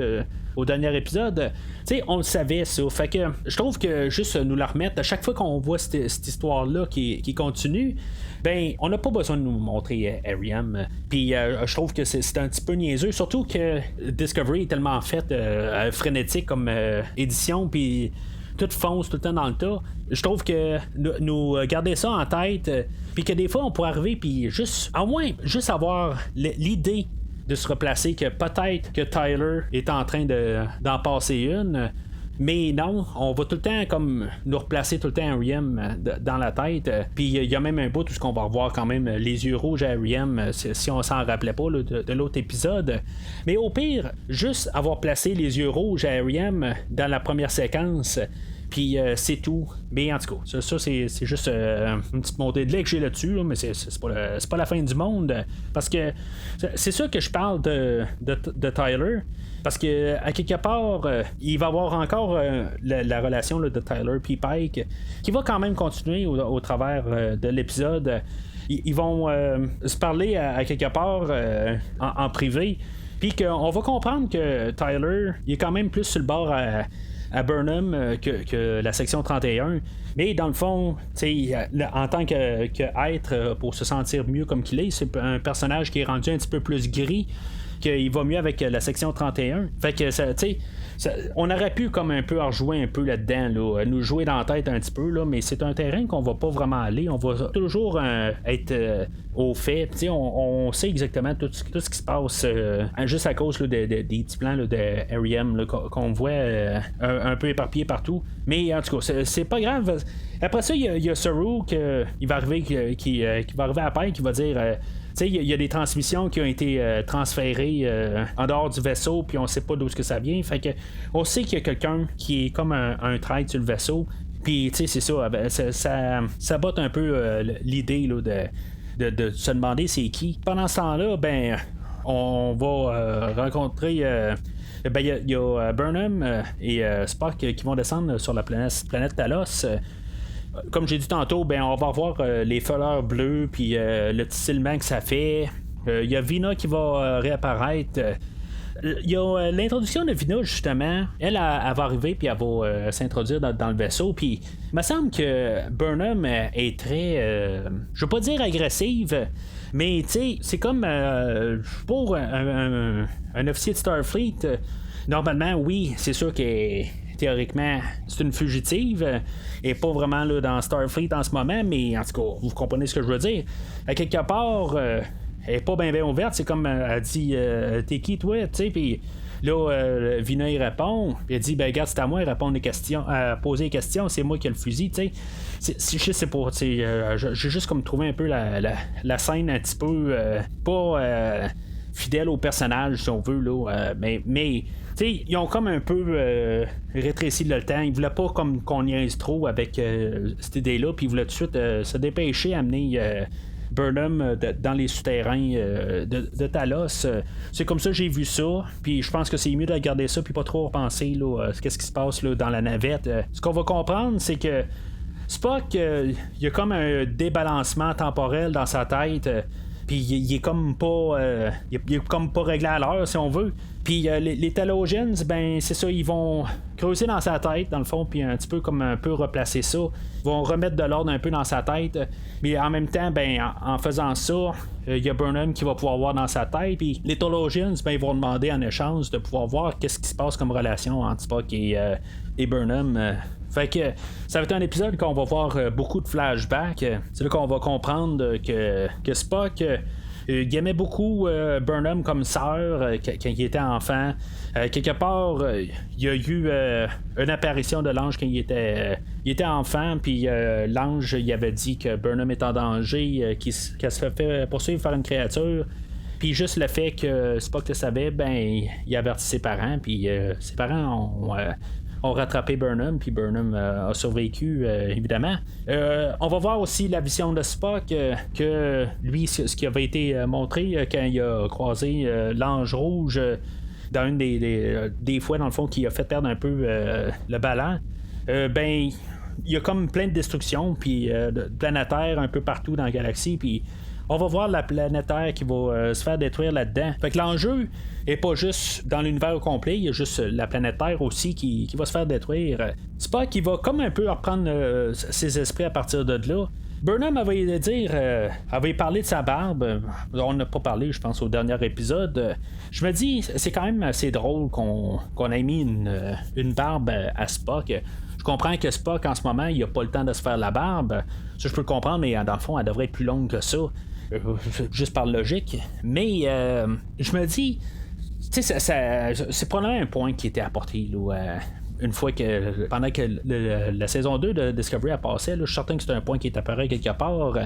au dernier épisode. Tu sais, on le savait ça. Fait que je trouve que juste nous la remettre à chaque fois qu'on voit cette histoire-là qui continue, ben on n'a pas besoin de nous montrer Ariam. Puis je trouve que c'est un petit peu niaiseux, surtout que Discovery est tellement fait frénétique comme édition, puis tout fonce tout le temps dans le tas. Je trouve que nous garder ça en tête, puis que des fois on pourrait arriver, puis juste, au moins, juste avoir l'idée de se replacer, que peut-être que Tyler est en train d'en passer une. Mais non, on va tout le temps comme nous replacer tout le temps Ariam dans la tête. Puis il y a même un bout où on va revoir quand même les yeux rouges à Ariam, si on s'en rappelait pas là, de l'autre épisode. Mais au pire, juste avoir placé les yeux rouges à Ariam dans la première séquence, puis c'est tout. Mais en tout cas, ça c'est juste une petite montée de lait que j'ai là-dessus, là, mais c'est pas la fin du monde. Parce que c'est sûr que je parle de Tyler. Parce que à quelque part, il va y avoir encore la relation là, de Tyler et Pike qui va quand même continuer au travers de l'épisode. Ils vont se parler à quelque part en privé. Puis qu'on va comprendre que Tyler il est quand même plus sur le bord à Burnham que la section 31. Mais dans le fond, en tant qu'être, pour se sentir mieux comme qu'il est, c'est un personnage qui est rendu un petit peu plus gris, qu'il va mieux avec la section 31. Fait que on aurait pu comme un peu en rejouer un peu là-dedans, là, nous jouer dans la tête un petit peu, là, mais c'est un terrain qu'on va pas vraiment aller. On va toujours être au fait. On sait exactement tout ce qui se passe juste à cause là, des petits plans là, de Ariam qu'on voit un peu éparpillés partout. Mais en tout cas, c'est pas grave. Après ça, il y a Saru qui va arriver qui va arriver à Pike qui va dire il y a des transmissions qui ont été transférées en dehors du vaisseau, puis on sait pas d'où ce que ça vient. Fait que on sait qu'il y a quelqu'un qui est comme un traître sur le vaisseau. Puis c'est ça, ça botte un peu l'idée là, de se demander c'est qui. Pendant ce temps-là, ben on va rencontrer. Il y a Burnham et Spock qui vont descendre sur la planète Talos. Comme j'ai dit tantôt, on va voir les fleurs bleues puis le petit silement que ça fait. Il y a Vina qui va réapparaître. Il y a l'introduction de Vina, justement. Elle va arriver puis elle va s'introduire dans le vaisseau. Puis il me semble que Burnham est très, je veux pas dire agressive, mais tu sais, c'est comme pour un officier de Starfleet. Normalement, oui, c'est sûr que théoriquement, c'est une fugitive et pas vraiment là, dans Starfleet en ce moment, mais en tout cas, vous comprenez ce que je veux dire. À quelque part, elle est pas bien ouverte, c'est comme elle dit t'es qui toi, tu sais, puis là Vina il répond, puis elle dit regarde, c'est à moi de répondre des questions, poser des questions, c'est moi qui ai le fusil, tu sais. Je sais pas, tu sais, j'ai juste comme trouvé un peu la scène un petit peu pas fidèle au personnage si on veut là, mais t'sais, ils ont comme un peu rétréci le temps. Ils voulaient pas comme qu'on niaise trop avec cette idée-là, puis ils voulaient tout de suite se dépêcher à amener Burnham dans les souterrains de Talos. C'est comme ça que j'ai vu ça, puis je pense que c'est mieux de regarder ça puis pas trop repenser là, qu'est-ce qui se passe là, dans la navette. Ce qu'on va comprendre, c'est que Spock, il y a comme un débalancement temporel dans sa tête. Puis il est comme pas il est comme pas réglé à l'heure si on veut. Puis les Talosians, c'est ça, ils vont creuser dans sa tête dans le fond, puis un petit peu comme un peu replacer ça. Ils vont remettre de l'ordre un peu dans sa tête. Mais en même temps, en faisant ça, il y a Burnham qui va pouvoir voir dans sa tête. Puis les Talosians, ils vont demander en échange de pouvoir voir qu'est-ce qui se passe comme relation entre Spock et Burnham. Fait que ça va être un épisode qu'on va voir beaucoup de flashbacks. C'est là qu'on va comprendre que Spock il aimait beaucoup Burnham comme sœur quand il était enfant. Quelque part, il y a eu une apparition de l'ange quand il était enfant, puis l'ange il avait dit que Burnham est en danger, qu'elle se fait poursuivre par une créature. Puis juste le fait que Spock le savait, il avertit ses parents, puis ses parents ont rattrapé Burnham, puis Burnham a survécu, évidemment. On va voir aussi la vision de Spock, que lui, ce qui avait été montré quand il a croisé l'ange rouge dans une des fois, dans le fond, qui a fait perdre un peu le ballon. Il y a comme plein de destruction, puis de planétaires un peu partout dans la galaxie, puis on va voir la planète Terre qui va se faire détruire là-dedans. Fait que l'enjeu est pas juste dans l'univers au complet, il y a juste la planète Terre aussi qui va se faire détruire. Spock qui va comme un peu reprendre ses esprits à partir de là. Burnham avait parlé de sa barbe. On n'a pas parlé, je pense, au dernier épisode. Je me dis, c'est quand même assez drôle qu'on ait mis une barbe à Spock. Je comprends que Spock, en ce moment, il n'a pas le temps de se faire la barbe. Ça, je peux le comprendre, mais dans le fond, elle devrait être plus longue que ça. Juste par logique. Mais je me dis, tu sais, c'est probablement un point qui était apporté là, une fois que pendant que la saison 2 de Discovery a passé, là, je suis certain que c'est un point qui est apparu quelque part.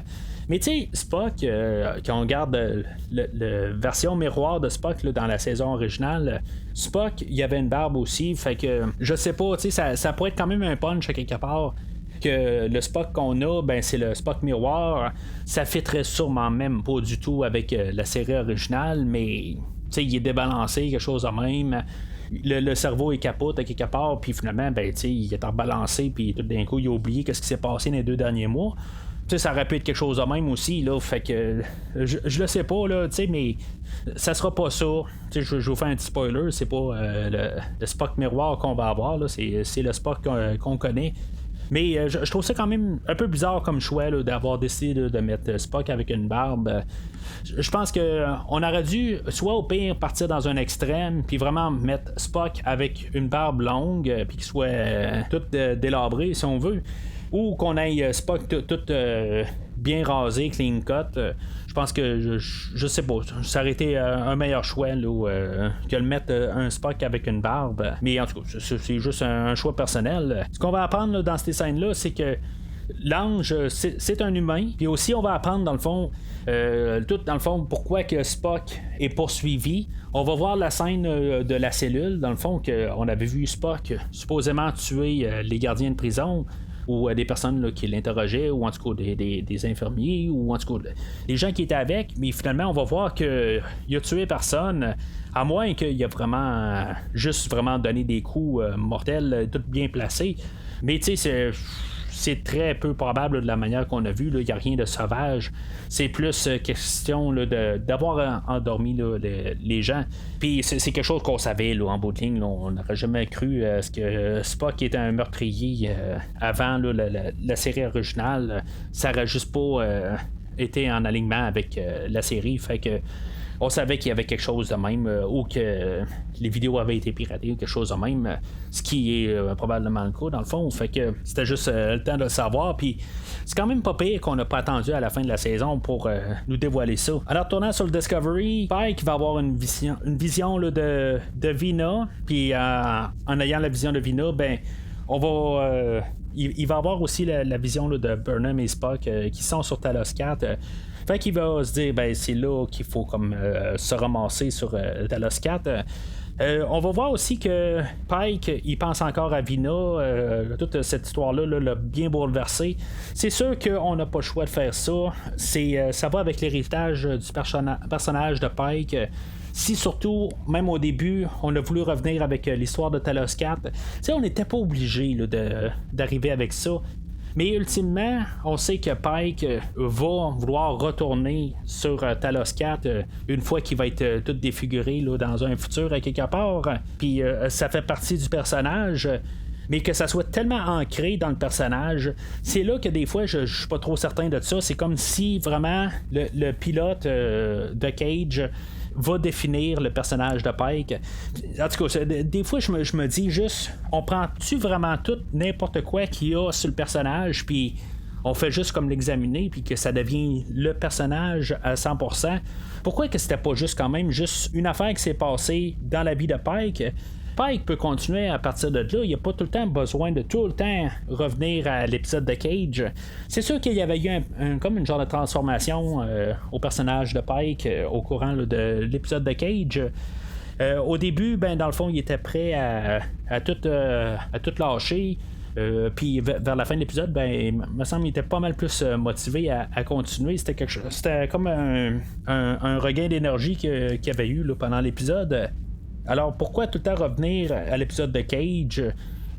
Mais tu sais, Spock, quand on regarde la version miroir de Spock là, dans la saison originale, Spock, il y avait une barbe aussi, fait que je sais pas, tu sais, ça pourrait être quand même un punch à quelque part. Que le Spock qu'on a, c'est le Spock miroir. Ça fitterait sûrement même pas du tout avec la série originale, mais il est débalancé, quelque chose de même. Le cerveau est capote à quelque part, puis finalement, il est rebalancé, puis tout d'un coup, il a oublié ce qui s'est passé dans les 2 derniers mois. Ça aurait pu être quelque chose de même aussi, là, fait que je le sais pas, là, mais ça sera pas ça. Je vous fais un petit spoiler, c'est pas le Spock miroir qu'on va avoir, là, c'est le Spock qu'on connaît. Mais je trouve ça quand même un peu bizarre comme choix là, d'avoir décidé de mettre Spock avec une barbe. Je pense qu'on aurait dû, soit au pire, partir dans un extrême, puis vraiment mettre Spock avec une barbe longue, puis qu'il soit tout délabré, si on veut. Ou qu'on aille Spock tout bien rasé, clean cut. Je pense que je sais pas, ça aurait été un meilleur choix là, que le mettre un Spock avec une barbe. Mais en tout cas, c'est juste un choix personnel. Ce qu'on va apprendre là, dans ces scènes-là, c'est que l'ange, c'est un humain. Puis aussi, on va apprendre dans le fond, tout dans le fond, pourquoi que Spock est poursuivi. On va voir la scène de la cellule, dans le fond, qu'on avait vu Spock supposément tuer les gardiens de prison. ou des personnes là, qui l'interrogeaient, ou en tout cas des infirmiers, ou en tout cas des gens qui étaient avec, mais finalement on va voir qu'il a tué personne, à moins qu'il a vraiment juste vraiment donné des coups mortels, tout bien placés. Mais tu sais, c'est très peu probable de la manière qu'on a vu. Il n'y a rien de sauvage. C'est plus question là, d'avoir endormi là, les gens. Puis c'est quelque chose qu'on savait là, en bout de ligne. Là, on n'aurait jamais cru à ce que Spock était un meurtrier avant là, la série originale. Ça n'aurait juste pas été en alignement avec la série. Fait que on savait qu'il y avait quelque chose de même ou que les vidéos avaient été piratées ou quelque chose de même, ce qui est probablement le cas dans le fond. Fait que c'était juste le temps de le savoir. Puis c'est quand même pas pire qu'on n'a pas attendu à la fin de la saison pour nous dévoiler ça. Alors tournant sur le Discovery, Pike va avoir une vision là, de Vina. Puis en ayant la vision de Vina, ben on va il va avoir aussi la vision là, de Burnham et Spock qui sont sur Talos 4. Fait qu'il va se dire, ben c'est là qu'il faut comme se ramasser sur Talos 4. On va voir aussi que Pike, il pense encore à Vina. Toute cette histoire-là l'a bien bouleversé. C'est sûr qu'on n'a pas le choix de faire ça. Ça va avec l'héritage du personnage de Pike. Si surtout, même au début, on a voulu revenir avec l'histoire de Talos 4, on n'était pas obligé d'arriver avec ça. Mais ultimement, on sait que Pike va vouloir retourner sur Talos 4 une fois qu'il va être tout défiguré là, dans un futur à quelque part. Puis ça fait partie du personnage. Mais que ça soit tellement ancré dans le personnage, c'est là que des fois je suis pas trop certain de ça. C'est comme si vraiment le pilote de Cage va définir le personnage de Pike. En tout cas, des fois je me dis juste, on prend-tu vraiment tout n'importe quoi qu'il y a sur le personnage, puis on fait juste comme l'examiner, puis que ça devient le personnage à 100%. Pourquoi que c'était pas juste quand même juste une affaire qui s'est passée dans la vie de Pike? Pike peut continuer à partir de là. Il n'y a pas tout le temps besoin de tout le temps revenir à l'épisode de Cage. C'est sûr qu'il y avait eu comme une genre de transformation au personnage de Pike au courant là, de l'épisode de Cage. Au début, ben, dans le fond, il était prêt à tout lâcher. Puis vers la fin de l'épisode, ben, il me semble qu'il était pas mal plus motivé à continuer. C'était comme un regain d'énergie qu'il y avait eu là, pendant l'épisode. Alors pourquoi tout le temps revenir à l'épisode de Cage?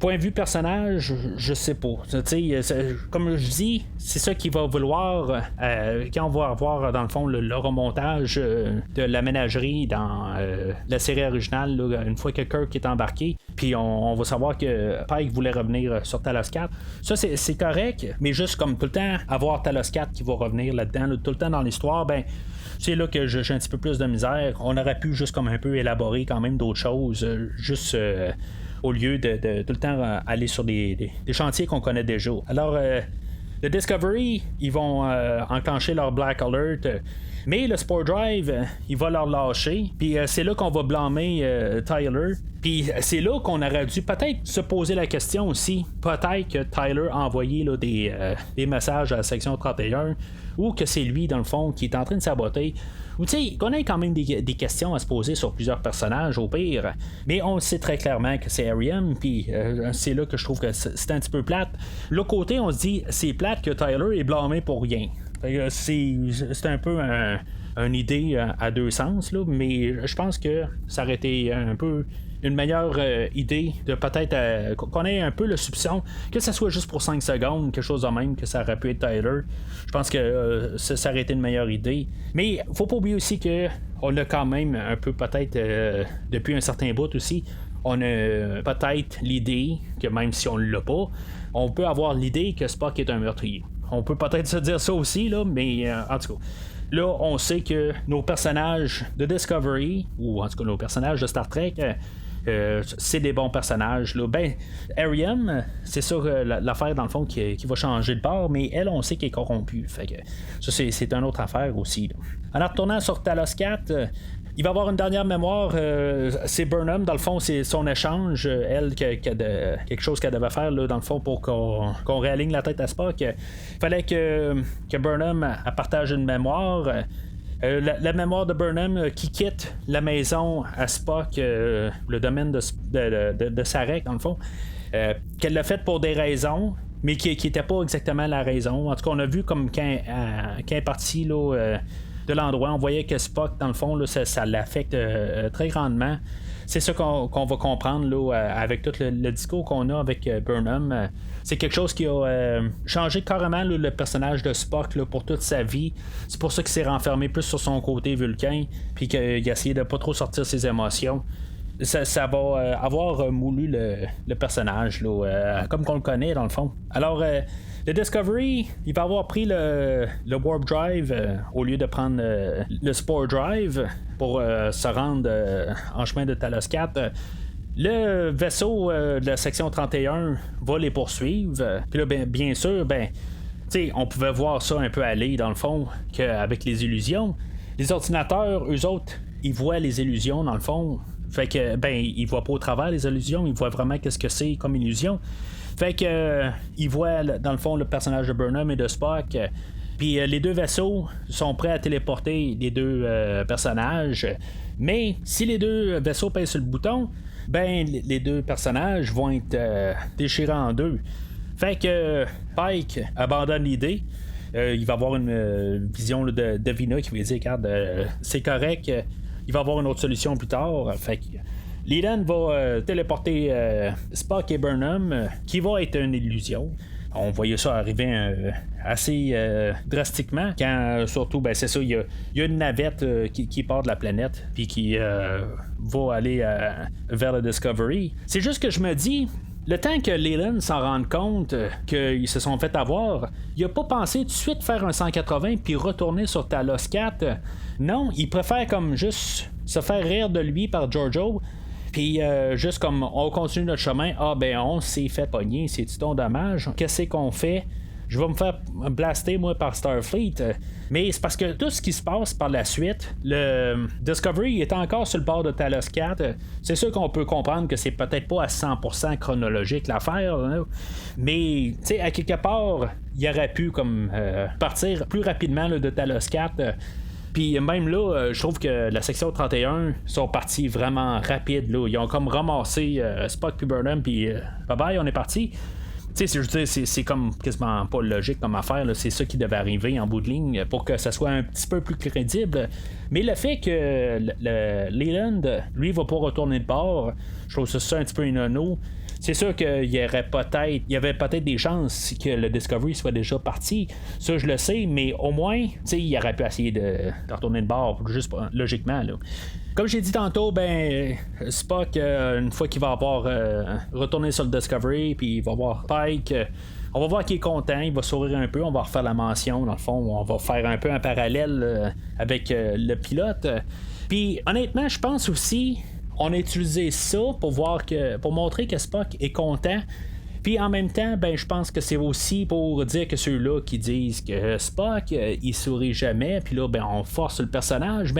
Point de vue personnage, je sais pas. Comme je dis, c'est ça qu'il va vouloir quand on va avoir dans le fond le remontage de la ménagerie dans la série originale là, une fois que Kirk est embarqué. Puis on va savoir que Pike voulait revenir sur Talos 4. Ça c'est correct, mais juste comme tout le temps avoir Talos 4 qui va revenir là-dedans, là, tout le temps dans l'histoire, ben c'est là que j'ai un petit peu plus de misère. On aurait pu juste comme un peu élaborer quand même d'autres choses, juste au lieu de tout le temps aller sur des chantiers qu'on connaît déjà. Alors, le Discovery, ils vont enclencher leur Black Alert, mais le Spore Drive, il va leur lâcher. Puis c'est là qu'on va blâmer Tyler. Puis c'est là qu'on aurait dû peut-être se poser la question aussi. Peut-être que Tyler a envoyé là, des messages à la section 31, ou que c'est lui, dans le fond, qui est en train de saboter. Ou tu sais, qu'on a quand même des questions à se poser sur plusieurs personnages, au pire. Mais on sait très clairement que c'est Ariam, puis c'est là que je trouve que c'est un petit peu plate. L'autre côté, on se dit, c'est plate que Tyler est blâmé pour rien. C'est un peu une idée à deux sens, là, mais je pense que ça aurait été un peu une meilleure idée de peut-être qu'on ait un peu le soupçon que ça soit juste pour 5 secondes, quelque chose de même, que ça aurait pu être Tyler. Je pense que ça aurait été une meilleure idée. Mais faut pas oublier aussi que on a quand même un peu peut-être depuis un certain bout aussi, on a peut-être l'idée que même si on l'a pas, on peut avoir l'idée que Spock est un meurtrier. On peut peut-être se dire ça aussi, là, mais en tout cas, là, on sait que nos personnages de Discovery, ou en tout cas nos personnages de Star Trek, c'est des bons personnages. Là. Ben, Ariam, c'est ça l'affaire dans le fond qui va changer de bord, mais elle, on sait qu'elle est corrompue. Fait que ça, c'est une autre affaire aussi. Là. En retournant sur Talos 4, il va avoir une dernière mémoire. C'est Burnham, dans le fond, c'est son échange. Elle, quelque chose qu'elle devait faire, là, dans le fond, pour qu'on réaligne la tête à Spock. Il fallait que Burnham elle partage une mémoire. La mémoire de Burnham qui quitte la maison à Spock, le domaine de Sarek, dans le fond, qu'elle l'a fait pour des raisons, mais qui n'était pas exactement la raison. En tout cas, on a vu comme quand elle est partie là, de l'endroit, on voyait que Spock, dans le fond, là, ça l'affecte très grandement. C'est ça qu'on va comprendre là, avec tout le discours qu'on a avec Burnham. C'est quelque chose qui a changé carrément là, le personnage de Spock là, pour toute sa vie. C'est pour ça qu'il s'est renfermé plus sur son côté vulcain, puis qu'il a essayé de pas trop sortir ses émotions. Ça va avoir moulu le personnage là, comme qu'on le connaît dans le fond. Alors le Discovery, il va avoir pris le Warp Drive au lieu de prendre le Spore Drive pour se rendre en chemin de Talos 4. Le vaisseau de la section 31 va les poursuivre. Puis là, bien sûr, on pouvait voir ça un peu aller dans le fond qu'avec les illusions. Les ordinateurs, eux autres, ils voient les illusions dans le fond. Fait que, ils voient pas au travers les illusions, ils voient vraiment qu'est-ce que c'est comme illusion. Fait que ils voient dans le fond le personnage de Burnham et de Spock. Puis les deux vaisseaux sont prêts à téléporter les deux personnages. Mais si les deux vaisseaux pèsent sur le bouton, les deux personnages vont être déchirés en deux. Fait que Pike abandonne l'idée. Il va avoir une vision là, de Davina qui va dire regarde, c'est correct, il va avoir une autre solution plus tard. Fait que Leland va téléporter Spock et Burnham, qui va être une illusion. On voyait ça arriver assez drastiquement quand surtout c'est ça, il y a une navette qui part de la planète puis qui va aller vers le Discovery. C'est juste que je me dis, le temps que Leland s'en rende compte qu'ils se sont fait avoir, il a pas pensé tout de suite faire un 180 puis retourner sur Talos 4. Non, il préfère comme juste se faire rire de lui par Giorgio. Puis juste comme on continue notre chemin, on s'est fait pogner, c'est ton dommage. Qu'est-ce qu'on fait? Je vais me faire blaster moi par Starfleet. Mais c'est parce que tout ce qui se passe par la suite, le Discovery est encore sur le bord de Talos 4. C'est sûr qu'on peut comprendre que c'est peut-être pas à 100% chronologique l'affaire, là. Mais tu sais, à quelque part, il aurait pu comme partir plus rapidement là, de Talos 4. Puis même là, je trouve que la section 31 sont partis vraiment rapides. Là. Ils ont comme ramassé Spock puis Burnham, puis bye bye, on est parti. Tu sais, je veux dire, c'est comme quasiment pas logique comme affaire. Là. C'est ça qui devait arriver en bout de ligne pour que ça soit un petit peu plus crédible. Mais le fait que Leland, lui, va pas retourner de bord, je trouve ça un petit peu nono. C'est sûr qu'il y avait peut-être des chances que le Discovery soit déjà parti. Ça, je le sais, mais au moins, il aurait pu essayer de retourner de bord, juste logiquement. Là. Comme j'ai dit tantôt, Spock, une fois qu'il va avoir retourné sur le Discovery, puis il va voir Pike, on va voir qu'il est content, il va sourire un peu, on va refaire la mention, dans le fond, on va faire un peu un parallèle avec le pilote. Puis honnêtement, je pense aussi, on a utilisé ça pour montrer que Spock est content. Puis en même temps, je pense que c'est aussi pour dire que ceux-là qui disent que Spock, il sourit jamais, puis là, on force le personnage,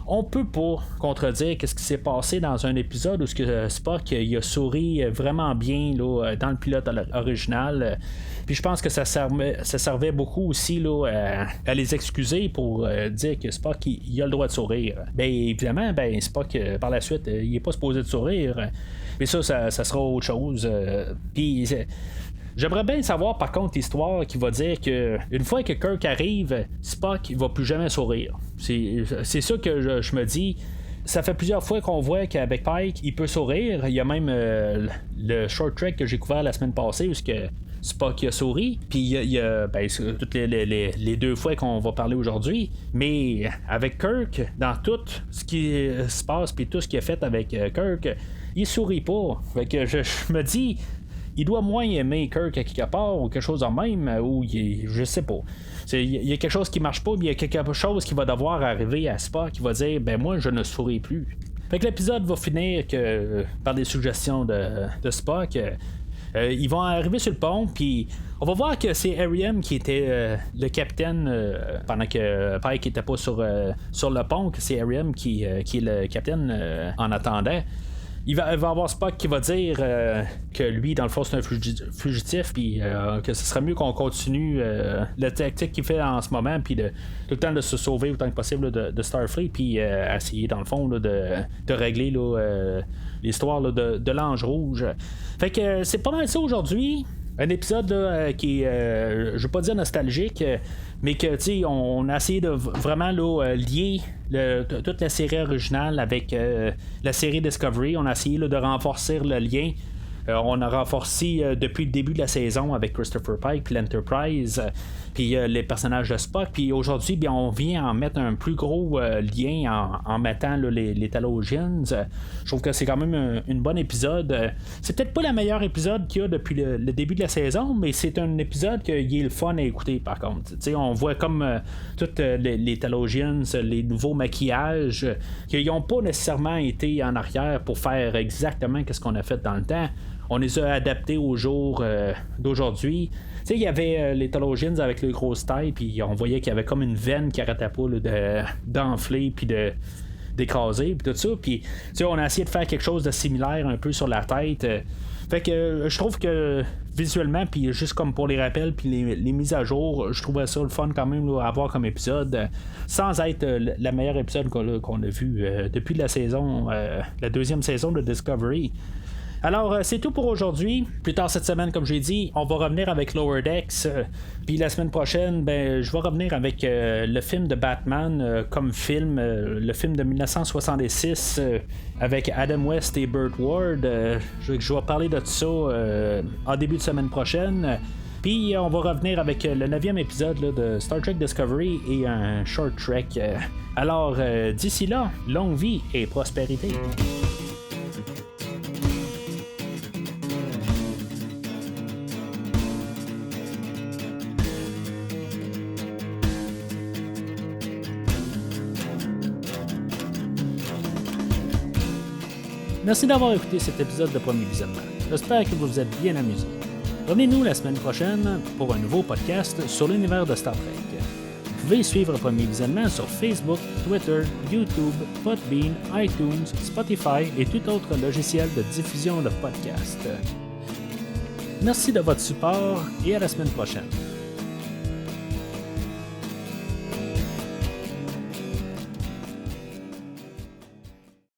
on peut pas contredire qu'est-ce qui s'est passé dans un épisode où Spock il a souri vraiment bien là, dans le pilote original. Puis je pense que ça servait beaucoup aussi là, à les excuser pour dire que Spock il a le droit de sourire. Évidemment, Spock par la suite il est pas supposé de sourire. Mais ça sera autre chose. Puis j'aimerais bien savoir par contre l'histoire qui va dire que une fois que Kirk arrive, Spock il va plus jamais sourire. C'est ça que je me dis. Ça fait plusieurs fois qu'on voit qu'avec Pike il peut sourire. Il y a même le short track que j'ai couvert la semaine passée où Spock a souri. Puis il y a toutes les deux fois qu'on va parler aujourd'hui. Mais avec Kirk, dans tout ce qui se passe puis tout ce qu'il a fait avec Kirk, il sourit pas. Fait que je me dis, il doit moins aimer Kirk à quelque part ou quelque chose de même, ou je sais pas. Il y a quelque chose qui marche pas, mais il y a quelque chose qui va devoir arriver à Spock qui va dire moi je ne souris plus. Fait que l'épisode va finir par des suggestions de Spock. Ils vont arriver sur le pont, puis on va voir que c'est Airiam qui était le capitaine pendant que Pike n'était pas sur le pont, que c'est Airiam qui est le capitaine en attendant. Il va avoir Spock qui va dire que lui, dans le fond, c'est un fugitif, puis que ce serait mieux qu'on continue la tactique qu'il fait en ce moment, puis tout le temps de se sauver autant que possible là, de Starfleet, puis essayer, dans le fond, là, de régler là, l'histoire là, de l'Ange Rouge. Fait que c'est pas mal ça aujourd'hui. Un épisode là, qui est, je veux pas dire nostalgique, mais que on a essayé de vraiment là, lier toute la série originale avec la série Discovery. On a essayé là, de renforcer le lien. On a renforcé depuis le début de la saison avec Christopher Pike puis l'Enterprise, puis les personnages de Spock. Puis aujourd'hui, bien, on vient en mettre un plus gros lien en mettant là, les Talosians. Je trouve que c'est quand même un bon épisode. C'est peut-être pas le meilleur épisode qu'il y a depuis le début de la saison, mais c'est un épisode qui est le fun à écouter par contre. On voit comme toutes les Talosians, les nouveaux maquillages, qu'ils n'ont pas nécessairement été en arrière pour faire exactement ce qu'on a fait dans le temps. On les a adaptés au jour d'aujourd'hui. Il y avait les Talosians avec le gros taille, puis on voyait qu'il y avait comme une veine qui arrêtait pas là, d'enfler, puis d'écraser, puis tout ça. Puis on a essayé de faire quelque chose de similaire un peu sur la tête. Fait que je trouve que visuellement, puis juste comme pour les rappels, puis les mises à jour, je trouvais ça le fun quand même là, à voir comme épisode, sans être la meilleure épisode qu'on a vu depuis la saison, la deuxième saison de Discovery. Alors, c'est tout pour aujourd'hui. Plus tard cette semaine, comme j'ai dit, on va revenir avec Lower Decks. Puis la semaine prochaine, je vais revenir avec le film de Batman comme film, le film de 1966 avec Adam West et Burt Ward. Je vais parler de tout ça en début de semaine prochaine. Puis on va revenir avec le 9e épisode là, de Star Trek Discovery et un short trek. Alors, d'ici là, longue vie et prospérité. Merci d'avoir écouté cet épisode de Premier Visionnement. J'espère que vous vous êtes bien amusés. Revenez-nous la semaine prochaine pour un nouveau podcast sur l'univers de Star Trek. Vous pouvez suivre Premier Visionnement sur Facebook, Twitter, YouTube, Podbean, iTunes, Spotify et tout autre logiciel de diffusion de podcasts. Merci de votre support et à la semaine prochaine.